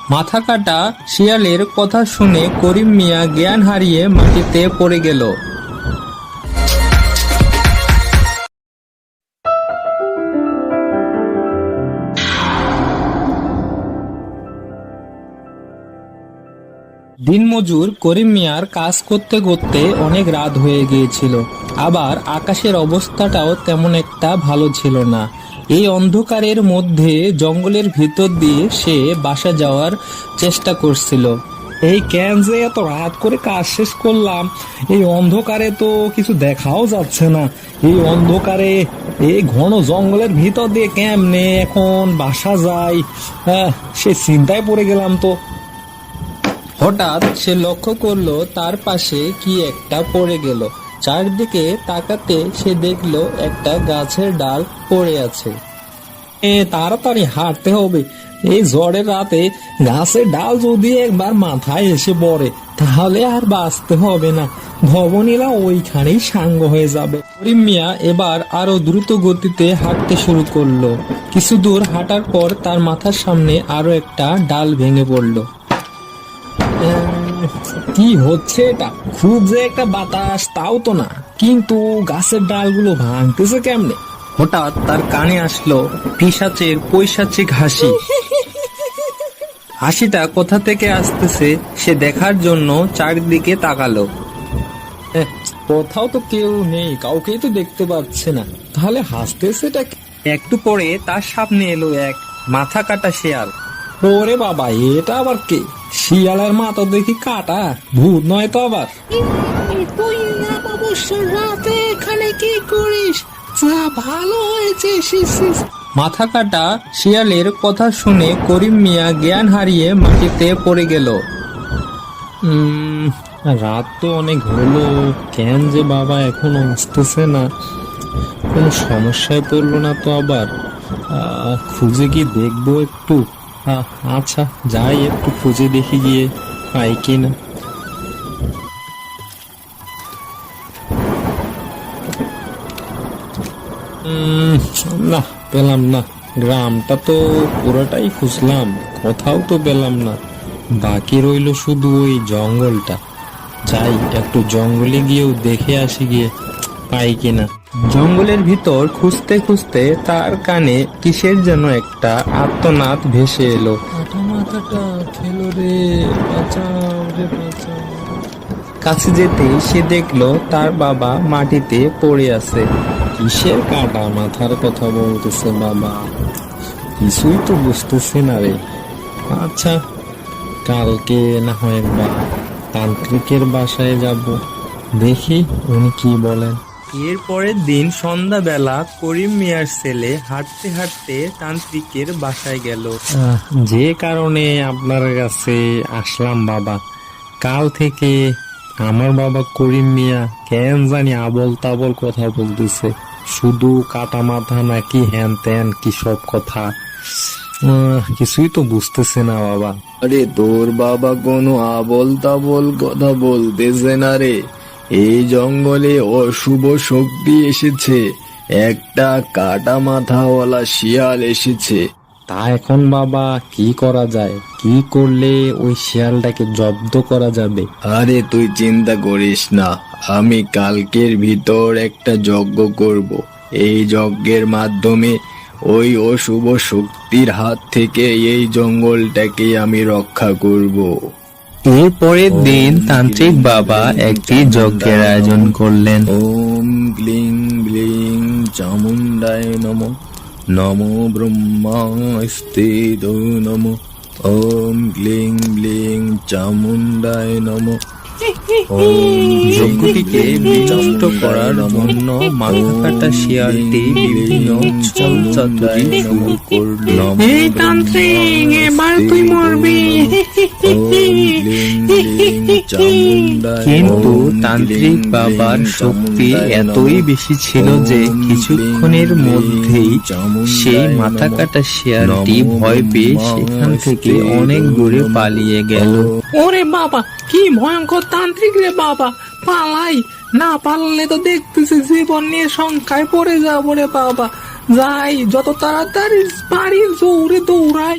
মাথা কাটা শিয়ালের কথা শুনে করিম মিয়া জ্ঞান হারিয়ে মাটিতে পড়ে গেল। দিনমজুর করিম মিয়ার কাজ করতে করতে অনেক রাত হয়ে গিয়েছিল। আবার আকাশের অবস্থাটাও তেমন একটা ভালো ছিল না। এই অন্ধকারের মধ্যে জঙ্গলের ভিতর দিয়ে সে বাসা যাওয়ার চেষ্টা করছিল। এই কেন যে এত রাত করে কাজ শেষ করলাম, এই অন্ধকারে তো কিছু দেখাও যাচ্ছে না। এই অন্ধকারে এই ঘন জঙ্গলের ভিতর দিয়ে কেমনে এখন বাসা যায়, সে চিন্তায় পড়ে গেলাম তো। হঠাৎ সে লক্ষ্য করলো তার পাশে কি একটা পড়ে গেল। চারদিকে তাকাতে সে দেখলো একটা গাছের ডাল পড়ে আছে। তাড়াতাড়ি হাঁটতে হবে, এই ঝড়ের রাতে গাছের ডাল যদি একবার মাথায় এসে পড়ে তাহলে আর বাঁচতে হবে না, ধবনীরা ওইখানেই সাঙ্গ হয়ে যাবে। করিম মিয়া এবার আরো দ্রুত গতিতে হাঁটতে শুরু করলো। কিছু দূর হাঁটার পর তার মাথার সামনে আরো একটা ডাল ভেঙে পড়লো। কি হচ্ছে এটা? খুব যে একটা বাতাস তাও তো না, কিন্তু গাছের ডালগুলো ভাঙতেছে কেমনে? হঠাৎ তার কানে আসলো পিশাচের পৈশাচিক হাসি। হাসিটা কোথা থেকে আসতেছে সে দেখার জন্য চারিদিকে তাকালো। কোথাও তো কেউ নেই, কাউকেই তো দেখতে পাচ্ছে না, তাহলে হাসতেছেটা? একটু পরে তার সামনে এলো এক মাথা কাটা শেয়াল। ওরে বাবা, এটা আবার কে? শিয়ালের মাথা দেখি কাটা, ভূত নয় তো আবার? তুই অবসর রাতে এখানে কি করিস? যা ভালো হয়েছে এসেছিস। মাথা কাটা শিয়ালের কথা শুনে করিম মিয়া জ্ঞান হারিয়ে মাটিতে পড়ে গেল। রাত তো অনেক হলো, কেন যে বাবা এখনো আসতেছে না? কোনো সমস্যায় পড়লো না তো আবার? খুঁজে কি দেখবো একটু? আচ্ছা যাই, একটু খুঁজে দেখি গিয়ে পাই কিনা। না, পেলাম না। গ্রামটা তো পুরোটাই খুঁজলাম, কোথাও তো পেলাম না। বাকি রইল শুধু ওই জঙ্গলটা। যাই, একটু জঙ্গলে গিয়েও দেখে আসি গিয়ে পাই কিনা। জঙ্গলের ভিতর খুঁজতে খুঁজতে তার কানে কিসের যেন একটা আর্তনাদ ভেসে এলো। মাথাটা খেলো রে, বাঁচাও রে বাঁচাও। কাছে যেতেই সে দেখলো তার বাবা মাটিতে পড়ে আছে। কিসের কাটা মাথার কথা বলতেছে বাবা? কিছুই তো বুঝতেছে না রে। আচ্ছা, কালকে না হয় একবার তান্ত্রিকের বাসায় যাব, দেখি উনি কি বলেন। এর পরের দিন সন্ধ্যাবেলা করিম মিয়ার ছেলে হাঁটতে হাঁটতে তান্ত্রিকের বাসায় গেল। যে কারণে আপনার কাছে আসলাম বাবা, কাল থেকে আমার বাবা করিম মিয়া কেন জানি আবল তাবল কথা বলতেছে, শুধু কাটা মাথা নাকি হ্যান ত্যান কি সব কথা, কিছুই তো বুঝতেছে না বাবা। আরে তোর বাবা কোনো আবল তাবল কথা বলতেছে না রে, এই জঙ্গলে অশুভ শক্তি এসেছে, একটা কাটা মাথাওয়ালা শিয়াল এসেছে। তা এখন বাবা কি করা যায়? কি করলে ওই শিয়ালটাকে জব্দ করা যাবে? আরে তুই চিন্তা করিস না, আমি কালকের ভিতর একটা যজ্ঞ করব। এই যজ্ঞের মাধ্যমে ওই অশুভ শক্তির হাত থেকে এই জঙ্গলটাকে আমি রক্ষা করব। এর পরের দিন তান্ত্রিক বাবা একটি যজ্ঞের আয়োজন করলেন। ওম গ্লিং গ্লিং চামুন্ডায় নমঃ, নমো ব্রহ্মাস্তে নমঃ। ওম গ্লিং গ্লিং চামুন্ডায় নমঃ। যজ্ঞটিকে বিনষ্ট করার জন্য মাথা কাটা শিয়ালটি বিভিন্ন ছলচাতুরি শুরু করল। এই তান্ত্রিক, এবার তুই মরবি। কিন্তু তান্ত্রিক বাবার শক্তি এতই বেশি ছিল যে কিছুক্ষণের মধ্যেই সেই মাথা কাটা শিয়ালটি ভয় পেয়ে সেখান থেকে অনেক দূরে পালিয়ে গেল। ওরে বাবা, কি ভয়ঙ্কর তান্ত্রিক রে বাবা, পালাই। না পারলে তো দেখতেছি জীবন নিয়ে সংখ্যায় পড়ে যাবো রে বাবা। যাই, যত তাড়াতাড়ি পারি জোরে দৌড়াই।